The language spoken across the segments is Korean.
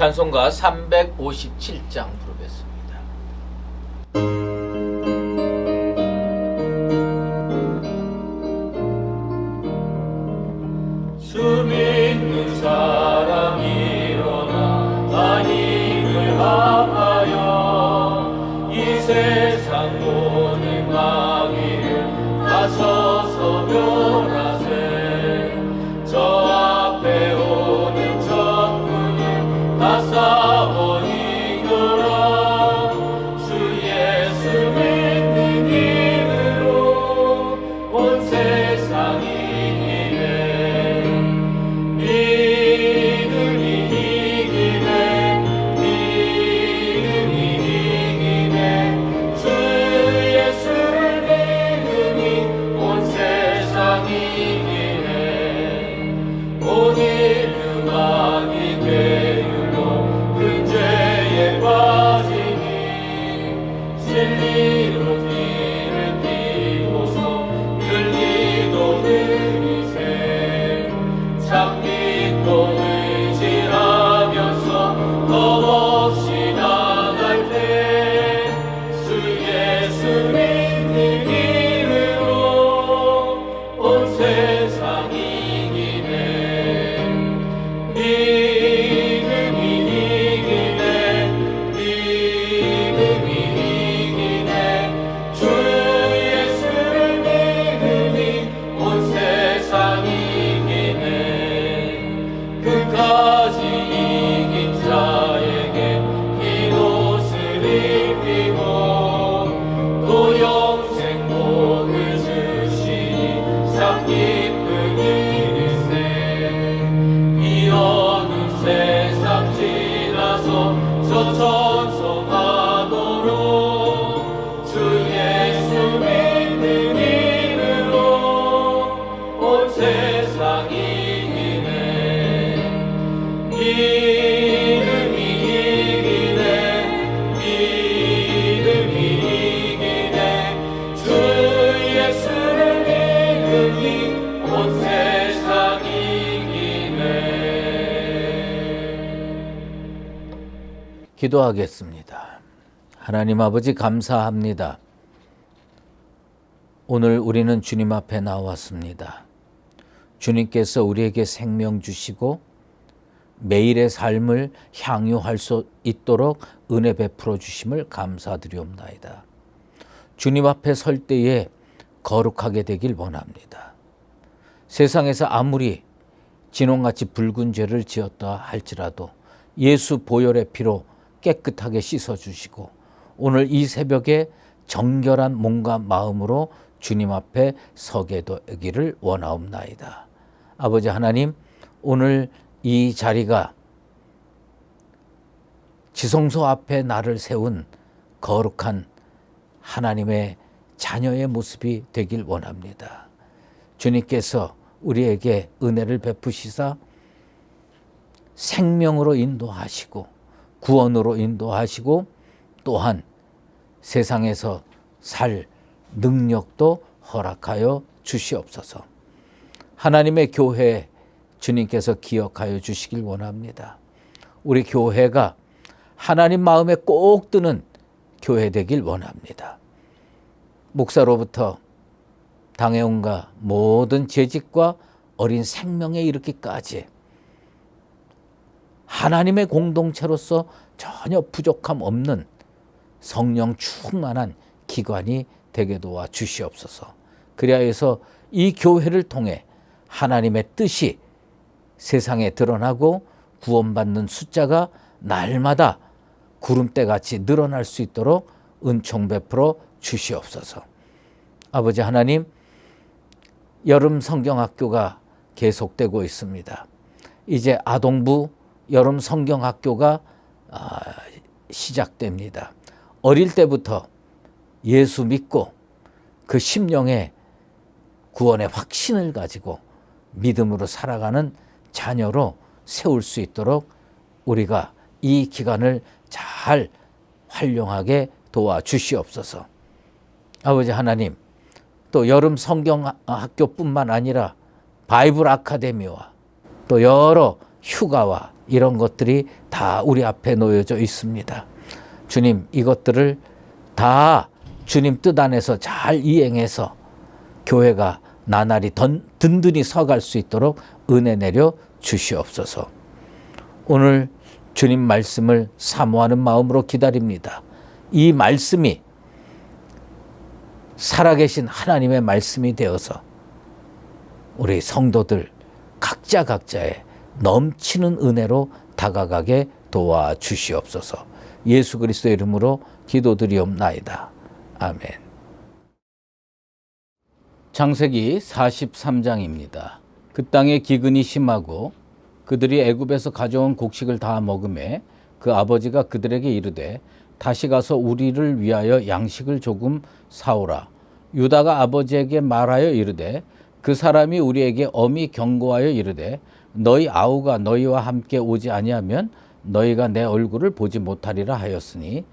찬송가 357장 부르겠습니다. 주 믿는 사람 일어나 다 힘을 합하여 이 세상 모든 마귀를 다 쳐서 멸하세. 저 앞에 오는 적군을 다 싸워 이겨라. 주 예수 믿는 힘으로 온 세상이 이기네. 믿음이 이기네. 주 예수를 믿음이 온 세상이 이기네. 오늘 음악이 되유로 큰 죄에 빠지니 진리로 길을 피고서 열리도 들이세. 참 믿고 의지하면서 겁없이 나갈 때 주 예수 믿는 이름으로 온 세상이 이기네. 믿음이 이기네. 주 예수를 믿으니 온 세상이 이기네. 끝까지 이긴 자에게 흰 옷을 입히고 또 영생 복을 주시니 참 기쁜 일일세. 이 어두운 세상 지나서 저 천성하도록 주 예수 믿는 이름으로 온 세상이 이기네. 믿음이 이기네. 주 예수를 믿으니 온 세상이 이기네. 기도하겠습니다. 하나님 아버지 감사합니다. 오늘 우리는 주님 앞에 나왔습니다. 주님께서 우리에게 생명 주시고 매일의 삶을 향유할 수 있도록 은혜 베풀어 주심을 감사드리옵나이다. 주님 앞에 설 때에 거룩하게 되길 원합니다. 세상에서 아무리 진홍같이 붉은 죄를 지었다 할지라도 예수 보혈의 피로 깨끗하게 씻어주시고 오늘 이 새벽에 정결한 몸과 마음으로 주님 앞에 서게 되기를 원하옵나이다. 아버지 하나님, 오늘 이 자리가 지성소 앞에 나를 세운 거룩한 하나님의 자녀의 모습이 되길 원합니다. 주님께서 우리에게 은혜를 베푸시사 생명으로 인도하시고 구원으로 인도하시고 또한 세상에서 살 능력도 허락하여 주시옵소서. 하나님의 교회 주님께서 기억하여 주시길 원합니다. 우리 교회가 하나님 마음에 꼭 드는 교회 되길 원합니다. 목사로부터 당해온가 모든 재직과 어린 생명에 이르기까지 하나님의 공동체로서 전혀 부족함 없는 성령 충만한 기관이 되게 도와 주시옵소서. 그리하여서 이 교회를 통해 하나님의 뜻이 세상에 드러나고 구원받는 숫자가 날마다 구름대같이 늘어날 수 있도록 은총 베풀어 주시옵소서. 아버지 하나님, 여름 성경학교가 계속되고 있습니다. 이제 아동부 여름 성경학교가 시작됩니다. 어릴 때부터 예수 믿고 그 심령의 구원의 확신을 가지고 믿음으로 살아가는 자녀로 세울 수 있도록 우리가 이 기간을 잘 활용하게 도와주시옵소서. 아버지 하나님, 또 여름 성경학교뿐만 아니라 바이블 아카데미와 또 여러 휴가와 이런 것들이 다 우리 앞에 놓여져 있습니다. 주님, 이것들을 다 주님 뜻 안에서 잘 이행해서 교회가 나날이 든든히 서갈 수 있도록 은혜 내려 주시옵소서. 오늘 주님 말씀을 사모하는 마음으로 기다립니다. 이 말씀이 살아계신 하나님의 말씀이 되어서 우리 성도들 각자의 넘치는 은혜로 다가가게 도와주시옵소서. 예수 그리스도의 이름으로 기도드리옵나이다. 아멘. 창세기 43장입니다. 그 땅에 기근이 심하고 그들이 애굽에서 가져온 곡식을 다 먹음에 그 아버지가 그들에게 이르되 다시 가서 우리를 위하여 양식을 조금 사오라. 유다가 아버지에게 말하여 이르되 그 사람이 우리에게 엄히 경고하여 이르되 너희 아우가 너희와 함께 오지 아니하면 너희가 내 얼굴을 보지 못하리라 하였으니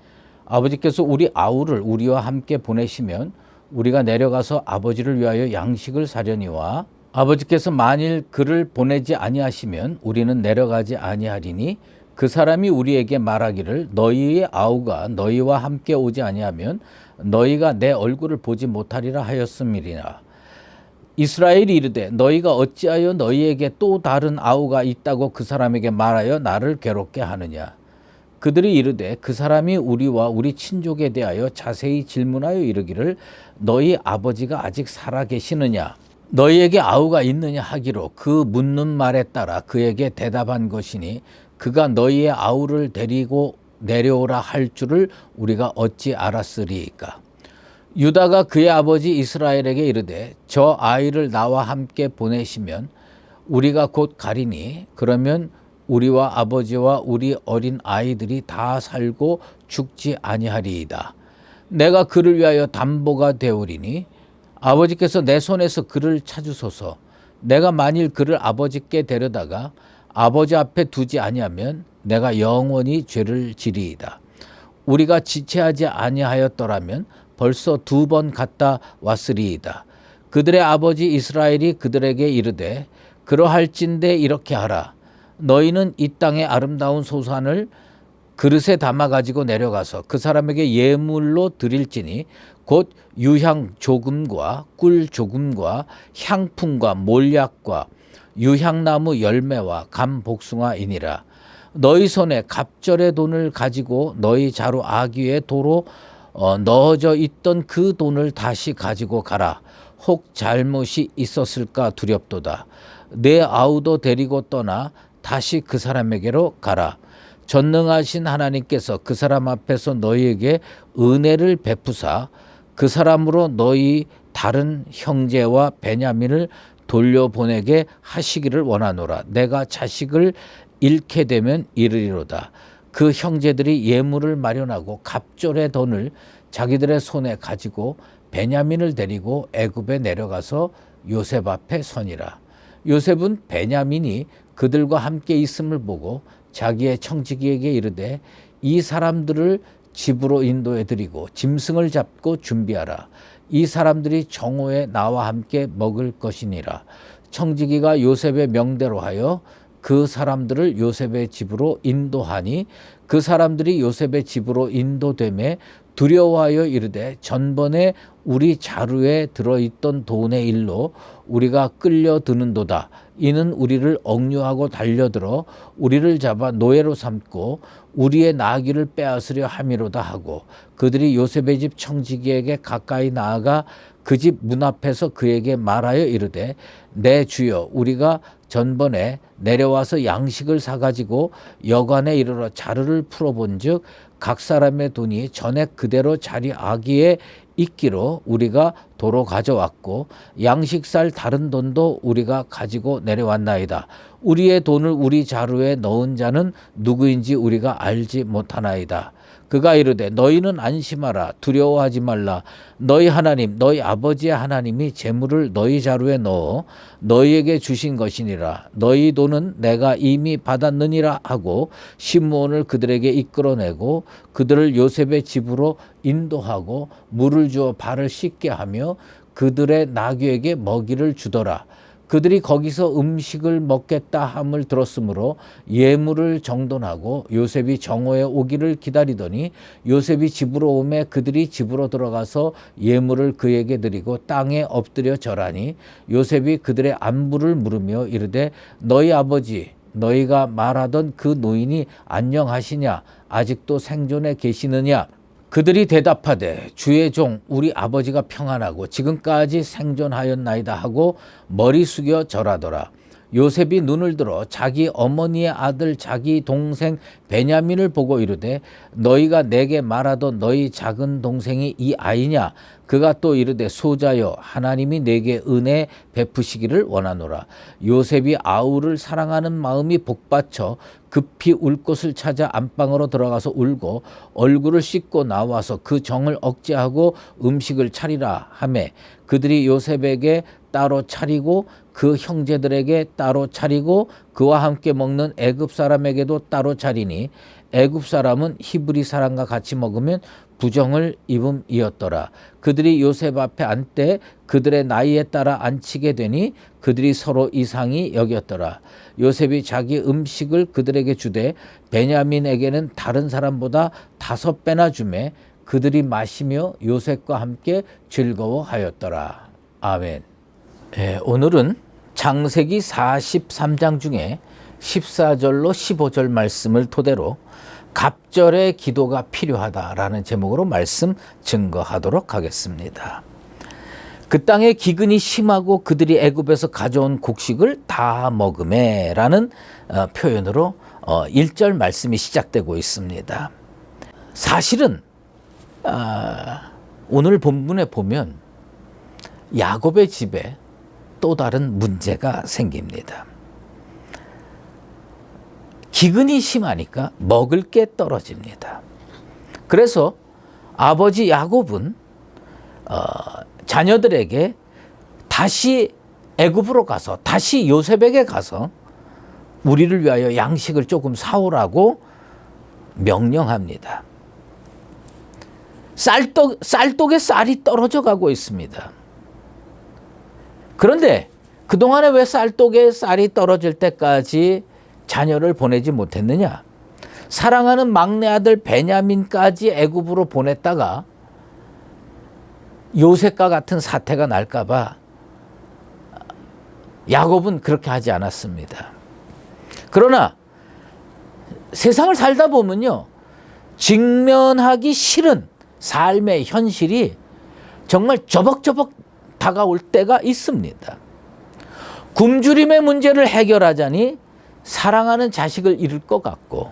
아버지께서 우리 아우를 우리와 함께 보내시면 우리가 내려가서 아버지를 위하여 양식을 사려니와 아버지께서 만일 그를 보내지 아니하시면 우리는 내려가지 아니하리니 그 사람이 우리에게 말하기를 너희의 아우가 너희와 함께 오지 아니하면 너희가 내 얼굴을 보지 못하리라 하였음이니라. 이스라엘이 이르되 너희가 어찌하여 너희에게 또 다른 아우가 있다고 그 사람에게 말하여 나를 괴롭게 하느냐. 그들이 이르되 그 사람이 우리와 우리 친족에 대하여 자세히 질문하여 이르기를 너희 아버지가 아직 살아 계시느냐. 너희에게 아우가 있느냐 하기로 그 묻는 말에 따라 그에게 대답한 것이니 그가 너희의 아우를 데리고 내려오라 할 줄을 우리가 어찌 알았으리이까. 유다가 그의 아버지 이스라엘에게 이르되 저 아이를 나와 함께 보내시면 우리가 곧 가리니 그러면 우리와 아버지와 우리 어린 아이들이 다 살고 죽지 아니하리이다. 내가 그를 위하여 담보가 되오리니 아버지께서 내 손에서 그를 찾으소서. 내가 만일 그를 아버지께 데려다가 아버지 앞에 두지 아니하면 내가 영원히 죄를 지리이다. 우리가 지체하지 아니하였더라면 벌써 2번 갔다 왔으리이다. 그들의 아버지 이스라엘이 그들에게 이르되 그러할진대 이렇게 하라. 너희는 이 땅의 아름다운 소산을 그릇에 담아 가지고 내려가서 그 사람에게 예물로 드릴지니 곧 유향 조금과 꿀 조금과 향품과 몰약과 유향나무 열매와 감 복숭아이니라. 너희 손에 갑절의 돈을 가지고 너희 자루 아귀의 도로 넣어져 있던 그 돈을 다시 가지고 가라. 혹 잘못이 있었을까 두렵도다. 내 아우도 데리고 떠나 다시 그 사람에게로 가라. 전능하신 하나님께서 그 사람 앞에서 너희에게 은혜를 베푸사 그 사람으로 너희 다른 형제와 베냐민을 돌려보내게 하시기를 원하노라. 내가 자식을 잃게 되면 이르리로다. 그 형제들이 예물을 마련하고 갑절의 돈을 자기들의 손에 가지고 베냐민을 데리고 애굽에 내려가서 요셉 앞에 서니라. 요셉은 베냐민이 그들과 함께 있음을 보고 자기의 청지기에게 이르되 이 사람들을 집으로 인도해 드리고 짐승을 잡고 준비하라. 이 사람들이 정오에 나와 함께 먹을 것이니라. 청지기가 요셉의 명대로 하여 그 사람들을 요셉의 집으로 인도하니 그 사람들이 요셉의 집으로 인도되매 두려워하여 이르되 전번에 우리 자루에 들어있던 돈의 일로 우리가 끌려드는도다. 이는 우리를 억류하고 달려들어 우리를 잡아 노예로 삼고 우리의 나귀를 빼앗으려 함이로다 하고 그들이 요셉의 집 청지기에게 가까이 나아가 그 집 문 앞에서 그에게 말하여 이르되 내 주여 우리가 전번에 내려와서 양식을 사가지고 여관에 이르러 자루를 풀어본즉 각 사람의 돈이 전에 그대로 자리 아기에 있기로 우리가 도로 가져왔고 양식 살 다른 돈도 우리가 가지고 내려왔나이다. 우리의 돈을 우리 자루에 넣은 자는 누구인지 우리가 알지 못하나이다. 그가 이르되 너희는 안심하라. 두려워하지 말라. 너희 하나님 너희 아버지의 하나님이 재물을 너희 자루에 넣어 너희에게 주신 것이니라. 너희 돈은 내가 이미 받았느니라 하고 시므온을 그들에게 이끌어내고 그들을 요셉의 집으로 인도하고 물을 주어 발을 씻게 하며 그들의 나귀에게 먹이를 주더라. 그들이 거기서 음식을 먹겠다 함을 들었으므로 예물을 정돈하고 요셉이 정오에 오기를 기다리더니 요셉이 집으로 오매 그들이 집으로 들어가서 예물을 그에게 드리고 땅에 엎드려 절하니 요셉이 그들의 안부를 물으며 이르되 너희 아버지 너희가 말하던 그 노인이 안녕하시냐 아직도 생존해 계시느냐. 그들이 대답하되 주의 종 우리 아버지가 평안하고 지금까지 생존하였나이다 하고 머리 숙여 절하더라. 요셉이 눈을 들어 자기 어머니의 아들 자기 동생 베냐민을 보고 이르되 너희가 내게 말하던 너희 작은 동생이 이 아이냐. 그가 또 이르되 소자여 하나님이 내게 은혜 베푸시기를 원하노라. 요셉이 아우를 사랑하는 마음이 복받쳐 급히 울 곳을 찾아 안방으로 들어가서 울고 얼굴을 씻고 나와서 그 정을 억제하고 음식을 차리라 하매 그들이 요셉에게 따로 차리고 그 형제들에게 따로 차리고 그와 함께 먹는 애굽 사람에게도 따로 차리니 애굽 사람은 히브리 사람과 같이 먹으면 부정을 입음이었더라. 그들이 요셉 앞에 앉되 그들의 나이에 따라 앉히게 되니 그들이 서로 이상히 여겼더라. 요셉이 자기 음식을 그들에게 주되 베냐민에게는 다른 사람보다 5배나 주매 그들이 마시며 요셉과 함께 즐거워하였더라. 아멘. 오늘은 창세기 43장 중에 14절로 15절 말씀을 토대로 갑절의 기도가 필요하다라는 제목으로 말씀 증거하도록 하겠습니다. 그 땅에 기근이 심하고 그들이 애굽에서 가져온 곡식을 다 먹음에라는 표현으로 1절 말씀이 시작되고 있습니다. 사실은 오늘 본문에 보면 야곱의 집에 또 다른 문제가 생깁니다. 기근이 심하니까 먹을 게 떨어집니다. 그래서 아버지 야곱은 자녀들에게 다시 애굽으로 가서 다시 요셉에게 가서 우리를 위하여 양식을 조금 사오라고 명령합니다. 쌀독에 쌀이 떨어져 가고 있습니다. 그런데 그동안에 왜 쌀독에 쌀이 떨어질 때까지 자녀를 보내지 못했느냐? 사랑하는 막내 아들 베냐민까지 애굽으로 보냈다가 요셉과 같은 사태가 날까 봐 야곱은 그렇게 하지 않았습니다. 그러나 세상을 살다 보면요, 직면하기 싫은 삶의 현실이 정말 저벅저벅 다가올 때가 있습니다. 굶주림의 문제를 해결하자니 사랑하는 자식을 잃을 것 같고,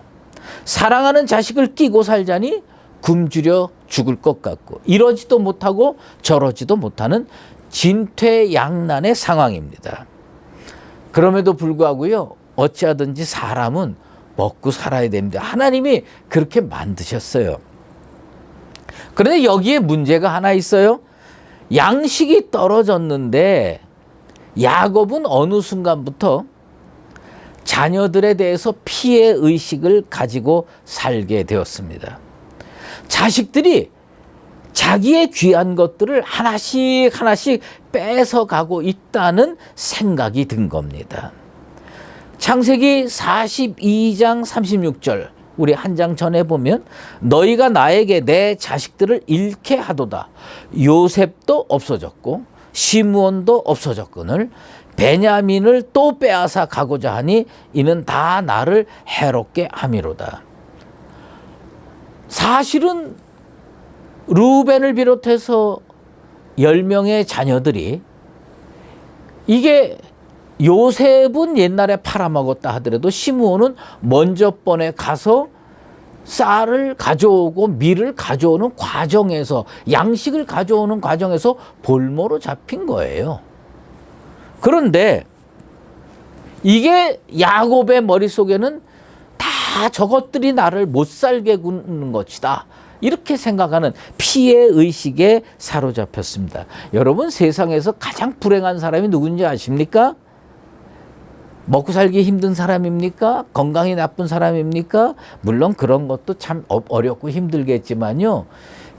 사랑하는 자식을 끼고 살자니 굶주려 죽을 것 같고, 이러지도 못하고 저러지도 못하는 진퇴양난의 상황입니다. 그럼에도 불구하고요, 어찌하든지 사람은 먹고 살아야 됩니다. 하나님이 그렇게 만드셨어요. 그런데 여기에 문제가 하나 있어요. 양식이 떨어졌는데 야곱은 어느 순간부터 자녀들에 대해서 피해 의식을 가지고 살게 되었습니다. 자식들이 자기의 귀한 것들을 하나씩 뺏어가고 있다는 생각이 든 겁니다. 창세기 42장 36절 우리 한 장 전에 보면 너희가 나에게 내 자식들을 잃게 하도다. 요셉도 없어졌고 시므온도 없어졌거늘 베냐민을 또 빼앗아 가고자 하니 이는 다 나를 해롭게 함이로다. 사실은 루벤을 비롯해서 10명의 자녀들이, 이게 요셉은 옛날에 팔아먹었다 하더라도 시므온은 먼저 번에 가서 쌀을 가져오고 밀을 가져오는 과정에서, 양식을 가져오는 과정에서 볼모로 잡힌 거예요. 그런데 이게 야곱의 머릿속에는 다 저것들이 나를 못 살게 구는 것이다, 이렇게 생각하는 피해 의식에 사로잡혔습니다. 여러분, 세상에서 가장 불행한 사람이 누군지 아십니까? 먹고 살기 힘든 사람입니까? 건강이 나쁜 사람입니까? 물론 그런 것도 참 어렵고 힘들겠지만요,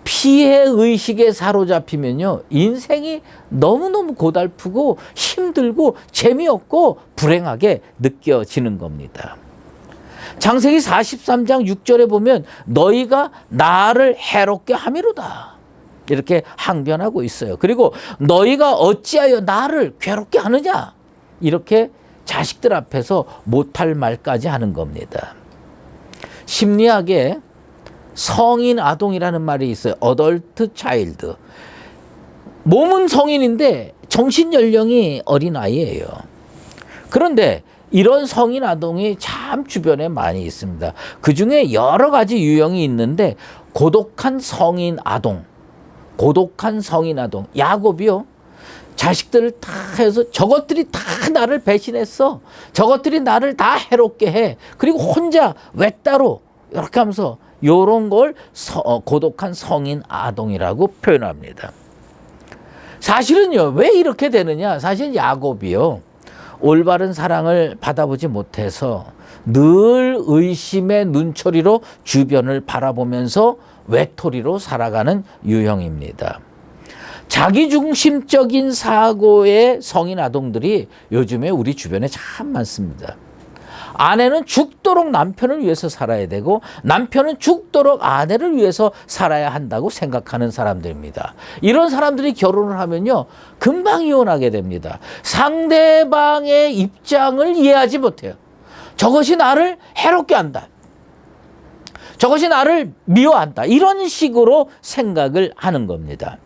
피해 의식에 사로잡히면요, 인생이 너무너무 고달프고 힘들고 재미없고 불행하게 느껴지는 겁니다. 창세기 43장 6절에 보면 너희가 나를 해롭게 함이로다, 이렇게 항변하고 있어요. 그리고 너희가 어찌하여 나를 괴롭게 하느냐, 이렇게 자식들 앞에서 못할 말까지 하는 겁니다. 심리학에 성인 아동이라는 말이 있어요. 어덜트 차일드. 몸은 성인인데 정신 연령이 어린아이예요. 그런데 이런 성인 아동이 참 주변에 많이 있습니다. 그중에 여러 가지 유형이 있는데 고독한 성인 아동, 야곱이요, 자식들을 다 해서 저것들이 다 나를 배신했어, 저것들이 나를 다 해롭게 해, 그리고 혼자 외따로 이렇게 하면서 요런 걸 고독한 성인 아동이라고 표현합니다. 사실은요, 왜 이렇게 되느냐, 사실 야곱이요, 올바른 사랑을 받아보지 못해서 늘 의심의 눈초리로 주변을 바라보면서 외톨이로 살아가는 유형입니다. 자기중심적인 사고의 성인 아동들이 요즘에 우리 주변에 참 많습니다. 아내는 죽도록 남편을 위해서 살아야 되고 남편은 죽도록 아내를 위해서 살아야 한다고 생각하는 사람들입니다. 이런 사람들이 결혼을 하면요, 금방 이혼하게 됩니다. 상대방의 입장을 이해하지 못해요. 저것이 나를 해롭게 한다, 저것이 나를 미워한다, 이런 식으로 생각을 하는 겁니다.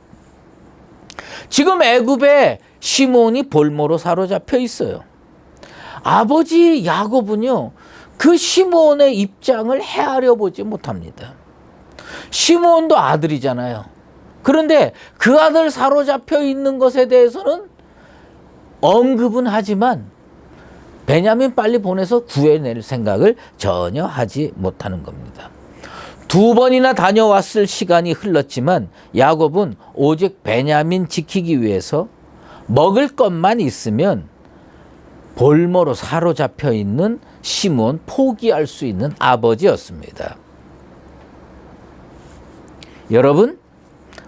지금 애굽에 시몬이 볼모로 사로잡혀 있어요. 아버지 야곱은요, 그 시몬의 입장을 헤아려 보지 못합니다. 시몬도 아들이잖아요. 그런데 그 아들 사로잡혀 있는 것에 대해서는 언급은 하지만 베냐민 빨리 보내서 구해낼 생각을 전혀 하지 못하는 겁니다. 2번이나 다녀왔을 시간이 흘렀지만 야곱은 오직 베냐민 지키기 위해서 먹을 것만 있으면 볼모로 사로잡혀 있는 시몬 포기할 수 있는 아버지였습니다. 여러분,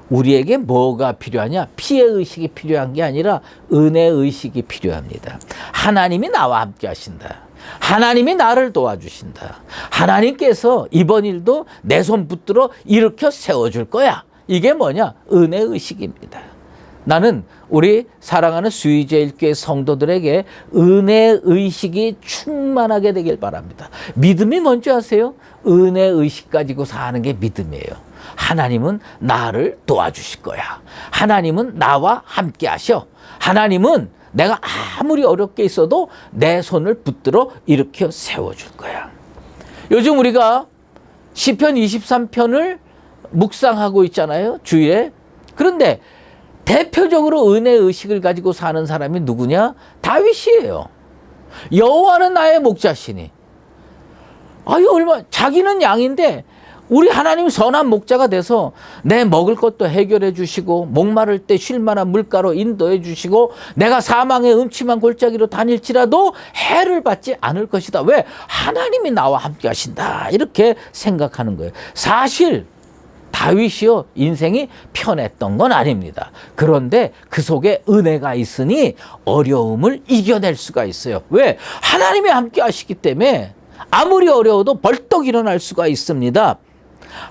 우리에게 뭐가 필요하냐? 피해의식이 필요한 게 아니라 은혜의식이 필요합니다. 하나님이 나와 함께 하신다, 하나님이 나를 도와주신다, 하나님께서 이번 일도 내 손 붙들어 일으켜 세워줄 거야, 이게 뭐냐? 은혜의식입니다. 나는 우리 사랑하는 수의제일교회 성도들에게 은혜의식이 충만하게 되길 바랍니다. 믿음이 뭔지 아세요? 은혜의식 가지고 사는 게 믿음이에요. 하나님은 나를 도와주실 거야, 하나님은 나와 함께 하셔, 하나님은 내가 아무리 어렵게 있어도 내 손을 붙들어 일으켜 세워줄 거야. 요즘 우리가 시편 23편을 묵상하고 있잖아요, 주일에. 그런데 대표적으로 은혜의식을 가지고 사는 사람이 누구냐? 다윗이에요. 여호와는 나의 목자시니. 자기는 양인데 우리 하나님 선한 목자가 돼서 내 먹을 것도 해결해 주시고, 목마를 때 쉴 만한 물가로 인도해 주시고, 내가 사망의 음침한 골짜기로 다닐지라도 해를 받지 않을 것이다. 왜? 하나님이 나와 함께 하신다, 이렇게 생각하는 거예요. 사실 다윗이요, 인생이 편했던 건 아닙니다. 그런데 그 속에 은혜가 있으니 어려움을 이겨낼 수가 있어요. 왜? 하나님이 함께 하시기 때문에 아무리 어려워도 벌떡 일어날 수가 있습니다.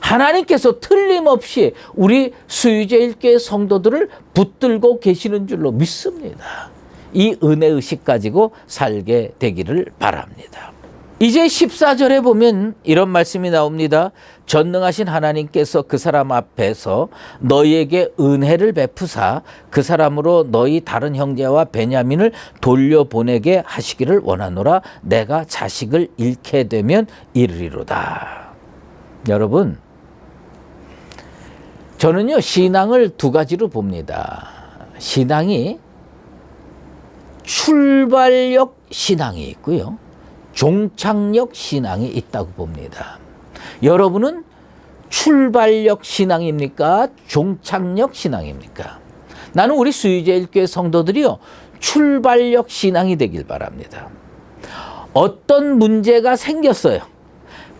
하나님께서 틀림없이 우리 수유제일교회 성도들을 붙들고 계시는 줄로 믿습니다. 이 은혜의식 가지고 살게 되기를 바랍니다. 이제 14절에 보면 이런 말씀이 나옵니다. 전능하신 하나님께서 그 사람 앞에서 너희에게 은혜를 베푸사 그 사람으로 너희 다른 형제와 베냐민을 돌려보내게 하시기를 원하노라. 내가 자식을 잃게 되면 이르리로다. 여러분, 저는요, 신앙을 두 가지로 봅니다. 신앙이 출발력 신앙이 있고요, 종착역 신앙이 있다고 봅니다. 여러분은 출발력 신앙입니까? 종착역 신앙입니까? 나는 우리 수유제일교회 성도들이요, 출발력 신앙이 되길 바랍니다. 어떤 문제가 생겼어요.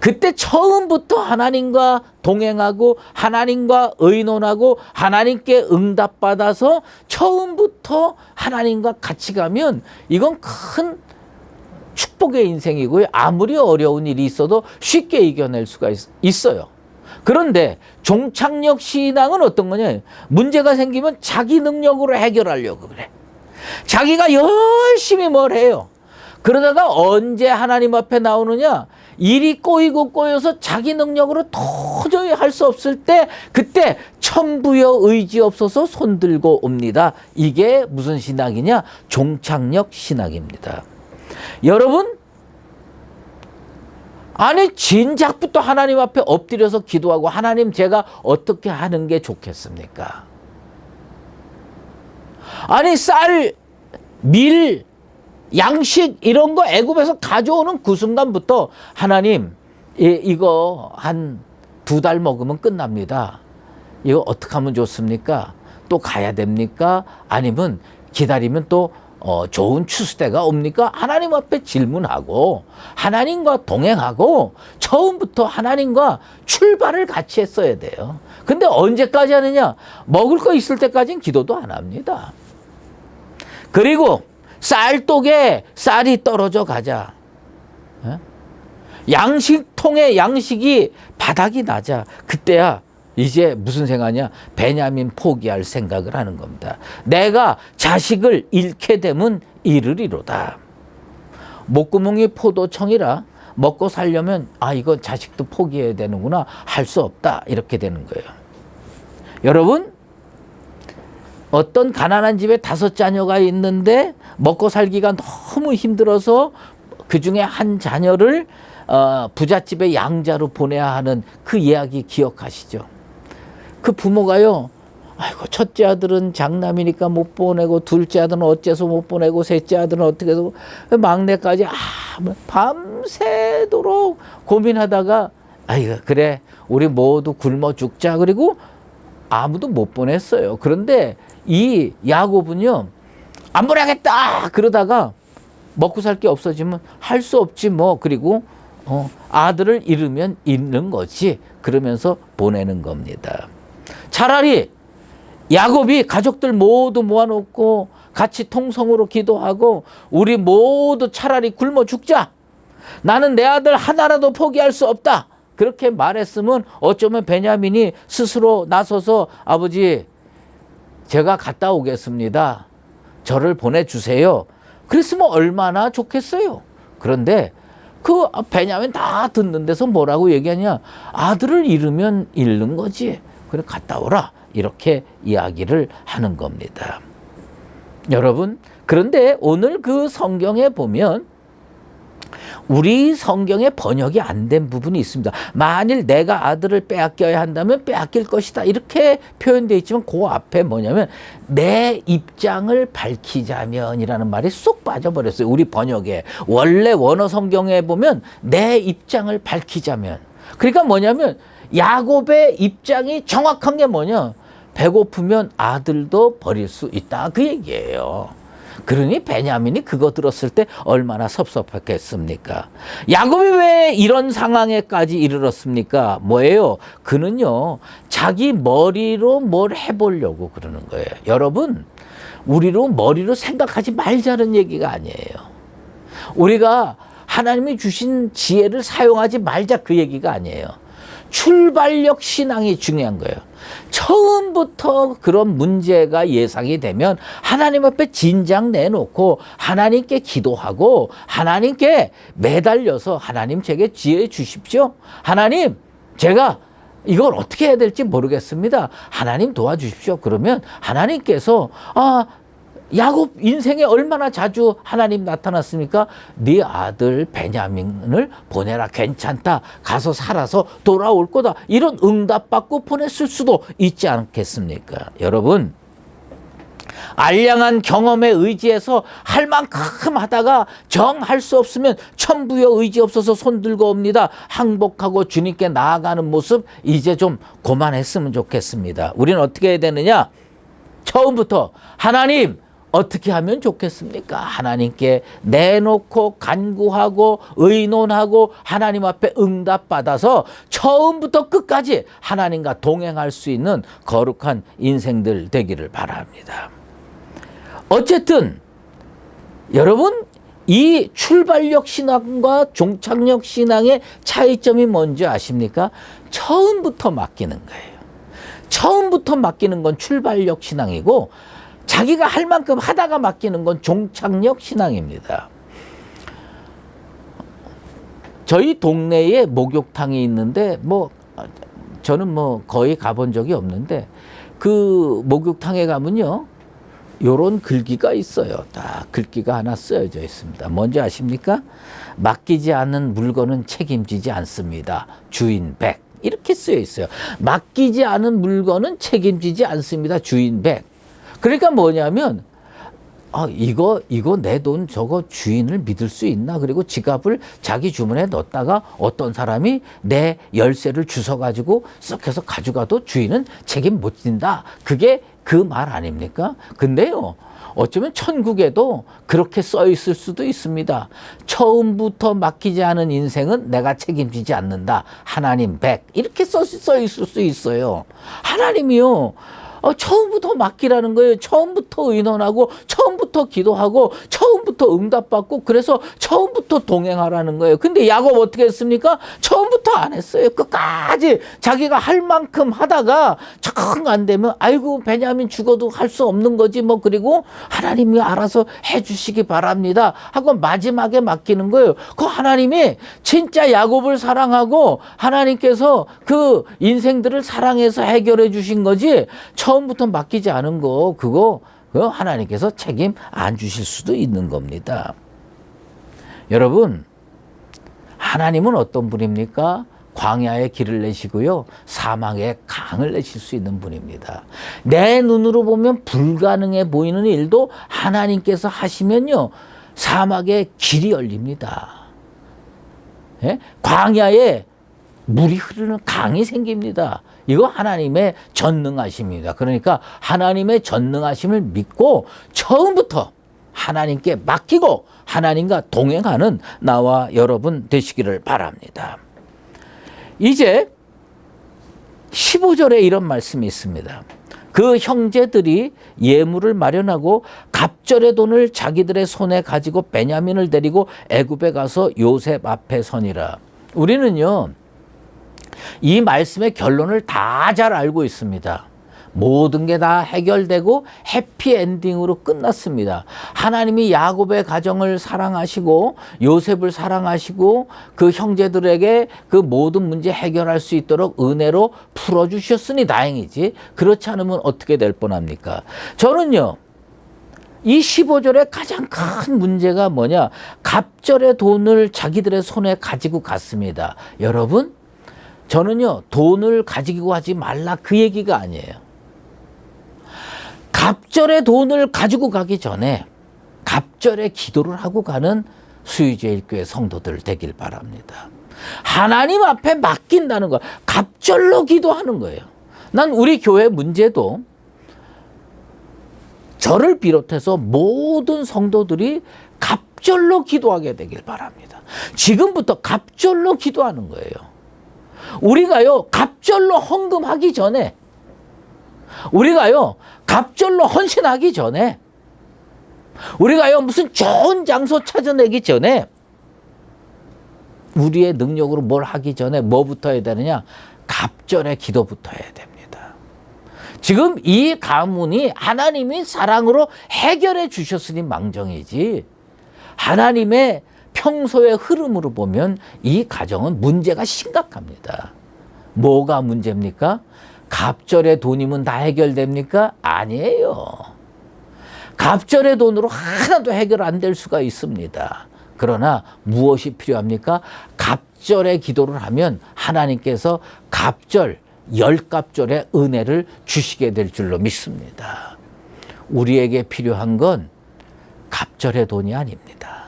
그때 처음부터 하나님과 동행하고 하나님과 의논하고 하나님께 응답받아서 처음부터 하나님과 같이 가면 이건 큰 축복의 인생이고요. 아무리 어려운 일이 있어도 쉽게 이겨낼 수가 있어요. 그런데 종착역 신앙은 어떤 거냐? 문제가 생기면 자기 능력으로 해결하려고 그래. 자기가 열심히 뭘 해요. 그러다가 언제 하나님 앞에 나오느냐? 일이 꼬여서 자기 능력으로 도저히 할 수 없을 때 그때 천부여 의지 없어서 손들고 옵니다. 이게 무슨 신학이냐? 종착역 신학입니다. 여러분, 아니 진작부터 하나님 앞에 엎드려서 기도하고 하나님 제가 어떻게 하는 게 좋겠습니까? 아니 쌀, 밀, 양식 이런 거 애굽에서 가져오는 그 순간부터 하나님 이거 한 2달 먹으면 끝납니다. 이거 어떻게 하면 좋습니까? 또 가야 됩니까? 아니면 기다리면 또 좋은 추수대가 옵니까? 하나님 앞에 질문하고 하나님과 동행하고 처음부터 하나님과 출발을 같이 했어야 돼요. 근데 언제까지 하느냐? 먹을 거 있을 때까지는 기도도 안 합니다. 그리고 쌀독에 쌀이 떨어져 가자. 양식통에 양식이 바닥이 나자. 그때야 이제 무슨 생각이냐? 베냐민 포기할 생각을 하는 겁니다. 내가 자식을 잃게 되면 이르리로다. 목구멍이 포도청이라 먹고 살려면 이건 자식도 포기해야 되는구나. 할 수 없다. 이렇게 되는 거예요. 여러분, 어떤 가난한 집에 5 자녀가 있는데 먹고 살기가 너무 힘들어서 그중에 한 자녀를 부잣집에 양자로 보내야 하는 그 이야기 기억하시죠? 그 부모가요, 아이고 첫째 아들은 장남이니까 못 보내고 둘째 아들은 어째서 못 보내고 셋째 아들은 어떻게 해서 막내까지 밤새도록 고민하다가 아이고 그래 우리 모두 굶어 죽자. 그리고 아무도 못 보냈어요. 그런데 이 야곱은요, 안 보내겠다 그러다가 먹고 살 게 없어지면 할 수 없지 뭐. 그리고 아들을 잃으면 잃는 거지. 그러면서 보내는 겁니다. 차라리 야곱이 가족들 모두 모아놓고 같이 통성으로 기도하고 우리 모두 차라리 굶어 죽자. 나는 내 아들 하나라도 포기할 수 없다. 그렇게 말했으면 어쩌면 베냐민이 스스로 나서서 아버지 제가 갔다 오겠습니다. 저를 보내주세요. 그랬으면 얼마나 좋겠어요. 그런데 그 베냐민 다 듣는 데서 뭐라고 얘기하냐? 아들을 잃으면 잃는 거지. 그래 갔다 오라. 이렇게 이야기를 하는 겁니다. 여러분, 그런데 오늘 그 성경에 보면 우리 성경에 번역이 안 된 부분이 있습니다. 만일 내가 아들을 빼앗겨야 한다면 빼앗길 것이다. 이렇게 표현되어 있지만 그 앞에 뭐냐면 내 입장을 밝히자면이라는 말이 쏙 빠져버렸어요. 우리 번역에. 원래 원어 성경에 보면 내 입장을 밝히자면. 그러니까 뭐냐면 야곱의 입장이 정확한 게 뭐냐? 배고프면 아들도 버릴 수 있다. 그 얘기예요. 그러니 베냐민이 그거 들었을 때 얼마나 섭섭했겠습니까? 야곱이 왜 이런 상황에까지 이르렀습니까? 뭐예요? 그는요, 자기 머리로 뭘 해보려고 그러는 거예요. 여러분, 우리로 머리로 생각하지 말자는 얘기가 아니에요. 우리가 하나님이 주신 지혜를 사용하지 말자 그 얘기가 아니에요. 출발력 신앙이 중요한 거예요. 처음부터 그런 문제가 예상이 되면 하나님 앞에 진작 내놓고 하나님께 기도하고 하나님께 매달려서 하나님 제게 지혜 주십시오. 하나님 제가 이걸 어떻게 해야 될지 모르겠습니다. 하나님 도와주십시오. 그러면 하나님께서 야곱 인생에 얼마나 자주 하나님 나타났습니까? 네 아들 베냐민을 보내라. 괜찮다. 가서 살아서 돌아올 거다. 이런 응답받고 보냈을 수도 있지 않겠습니까? 여러분, 알량한 경험에 의지해서 할 만큼 하다가 정할 수 없으면 천부여 의지 없어서 손들고 옵니다. 항복하고 주님께 나아가는 모습 이제 좀 그만했으면 좋겠습니다. 우리는 어떻게 해야 되느냐? 처음부터 하나님 어떻게 하면 좋겠습니까? 하나님께 내놓고 간구하고 의논하고 하나님 앞에 응답받아서 처음부터 끝까지 하나님과 동행할 수 있는 거룩한 인생들 되기를 바랍니다. 어쨌든 여러분, 이 출발력 신앙과 종착역 신앙의 차이점이 뭔지 아십니까? 처음부터 맡기는 거예요. 처음부터 맡기는 건 출발력 신앙이고 자기가 할 만큼 하다가 맡기는 건 종착역 신앙입니다. 저희 동네에 목욕탕이 있는데 저는 거의 가본 적이 없는데 그 목욕탕에 가면요, 요런 글귀가 있어요. 딱 글귀가 하나 쓰여져 있습니다. 뭔지 아십니까? 맡기지 않은 물건은 책임지지 않습니다. 주인 백. 이렇게 쓰여 있어요. 맡기지 않은 물건은 책임지지 않습니다. 주인 백. 그러니까 뭐냐면 이거 내 돈 저거 주인을 믿을 수 있나? 그리고 지갑을 자기 주머니에 넣었다가 어떤 사람이 내 열쇠를 주워가지고 쓱 해서 가져가도 주인은 책임 못 진다. 그게 그 말 아닙니까? 근데요, 어쩌면 천국에도 그렇게 써 있을 수도 있습니다. 처음부터 맡기지 않은 인생은 내가 책임지지 않는다. 하나님 백. 이렇게 써 있을 수 있어요. 하나님이요, 처음부터 맡기라는 거예요. 처음부터 의논하고 처음부터 기도하고 처음부터 응답받고 그래서 처음부터 동행하라는 거예요. 근데 야곱 어떻게 했습니까? 처음부터 안 했어요. 끝까지 자기가 할 만큼 하다가 정 안 되면 아이고 베냐민 죽어도 할 수 없는 거지 그리고 하나님이 알아서 해주시기 바랍니다 하고 마지막에 맡기는 거예요. 그 하나님이 진짜 야곱을 사랑하고 하나님께서 그 인생들을 사랑해서 해결해 주신 거지 처음부터 맡기지 않은 거 그거 하나님께서 책임 안 주실 수도 있는 겁니다. 여러분, 하나님은 어떤 분입니까? 광야에 길을 내시고요, 사막에 강을 내실 수 있는 분입니다. 내 눈으로 보면 불가능해 보이는 일도 하나님께서 하시면요, 사막에 길이 열립니다. 예? 광야에 물이 흐르는 강이 생깁니다. 이거 하나님의 전능하심입니다. 그러니까 하나님의 전능하심을 믿고 처음부터 하나님께 맡기고 하나님과 동행하는 나와 여러분 되시기를 바랍니다. 이제 15절에 이런 말씀이 있습니다. 그 형제들이 예물을 마련하고 갑절의 돈을 자기들의 손에 가지고 베냐민을 데리고 애굽에 가서 요셉 앞에 서니라. 우리는요, 이 말씀의 결론을 다 잘 알고 있습니다. 모든 게 다 해결되고 해피엔딩으로 끝났습니다. 하나님이 야곱의 가정을 사랑하시고 요셉을 사랑하시고 그 형제들에게 그 모든 문제 해결할 수 있도록 은혜로 풀어주셨으니 다행이지, 그렇지 않으면 어떻게 될 뻔합니까? 저는요, 이 15절의 가장 큰 문제가 뭐냐, 갑절의 돈을 자기들의 손에 가지고 갔습니다. 여러분, 저는요, 돈을 가지고 가지 말라 그 얘기가 아니에요. 갑절의 돈을 가지고 가기 전에 갑절의 기도를 하고 가는 수의제일교회 성도들 되길 바랍니다. 하나님 앞에 맡긴다는 거, 갑절로 기도하는 거예요. 난 우리 교회 문제도 저를 비롯해서 모든 성도들이 갑절로 기도하게 되길 바랍니다. 지금부터 갑절로 기도하는 거예요. 우리가요, 갑절로 헌금하기 전에, 우리가요, 갑절로 헌신하기 전에, 우리가요, 무슨 좋은 장소 찾아내기 전에, 우리의 능력으로 뭘 하기 전에 뭐부터 해야 되느냐? 갑절의 기도부터 해야 됩니다. 지금 이 가문이 하나님이 사랑으로 해결해 주셨으니 망정이지, 하나님의 평소의 흐름으로 보면 이 가정은 문제가 심각합니다. 뭐가 문제입니까? 갑절의 돈이면 다 해결됩니까? 아니에요. 갑절의 돈으로 하나도 해결 안 될 수가 있습니다. 그러나 무엇이 필요합니까? 갑절의 기도를 하면 하나님께서 갑절, 열갑절의 은혜를 주시게 될 줄로 믿습니다. 우리에게 필요한 건 갑절의 돈이 아닙니다.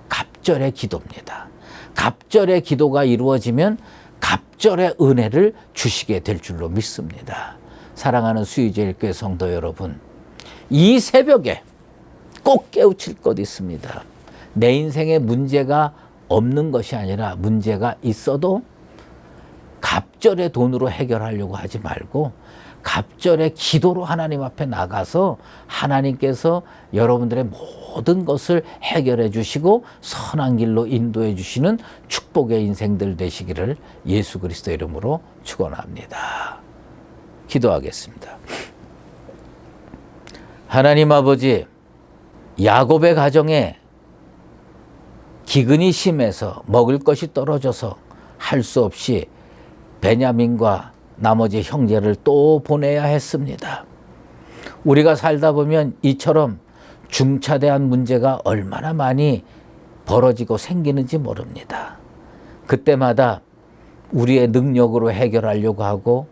갑절의 기도입니다. 갑절의 기도가 이루어지면 갑절의 은혜를 주시게 될 줄로 믿습니다. 사랑하는 수의제일교회 성도 여러분, 이 새벽에 꼭 깨우칠 것 있습니다. 내 인생에 문제가 없는 것이 아니라 문제가 있어도 갑절의 돈으로 해결하려고 하지 말고 갑절의 기도로 하나님 앞에 나가서 하나님께서 여러분들의 모든 것을 해결해 주시고 선한 길로 인도해 주시는 축복의 인생들 되시기를 예수 그리스도 이름으로 축원합니다. 기도하겠습니다. 하나님 아버지, 야곱의 가정에 기근이 심해서 먹을 것이 떨어져서 할 수 없이 베냐민과 나머지 형제를 또 보내야 했습니다. 우리가 살다 보면 이처럼 중차대한 문제가 얼마나 많이 벌어지고 생기는지 모릅니다. 그때마다 우리의 능력으로 해결하려고 하고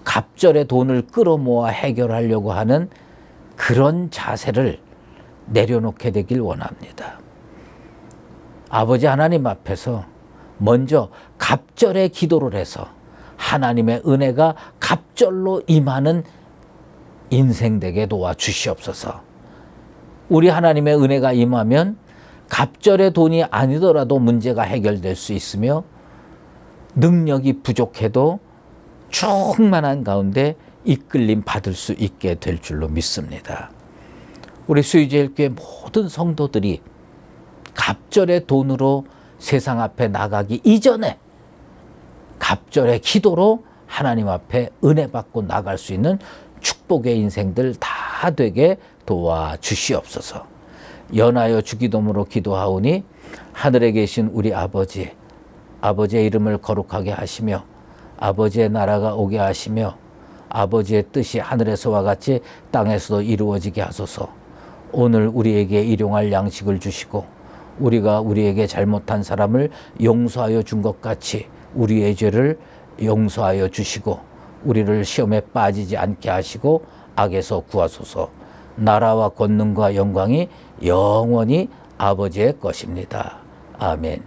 갑절의 돈을 끌어모아 해결하려고 하는 그런 자세를 내려놓게 되길 원합니다. 아버지 하나님 앞에서 먼저 갑절의 기도를 해서 하나님의 은혜가 갑절로 임하는 인생 되게 도와주시옵소서. 우리 하나님의 은혜가 임하면 갑절의 돈이 아니더라도 문제가 해결될 수 있으며 능력이 부족해도 충만한 가운데 이끌림 받을 수 있게 될 줄로 믿습니다. 우리 수의제일교회 모든 성도들이 갑절의 돈으로 세상 앞에 나가기 이전에 갑절의 기도로 하나님 앞에 은혜 받고 나갈 수 있는 축복의 인생들 다 되게 도와주시옵소서. 연하여 주기도문으로 기도하오니 하늘에 계신 우리 아버지, 아버지의 이름을 거룩하게 하시며 아버지의 나라가 오게 하시며 아버지의 뜻이 하늘에서와 같이 땅에서도 이루어지게 하소서. 오늘 우리에게 일용할 양식을 주시고 우리가 우리에게 잘못한 사람을 용서하여 준 것 같이 우리의 죄를 용서하여 주시고 우리를 시험에 빠지지 않게 하시고 악에서 구하소서. 나라와 권능과 영광이 영원히 아버지의 것입니다. 아멘.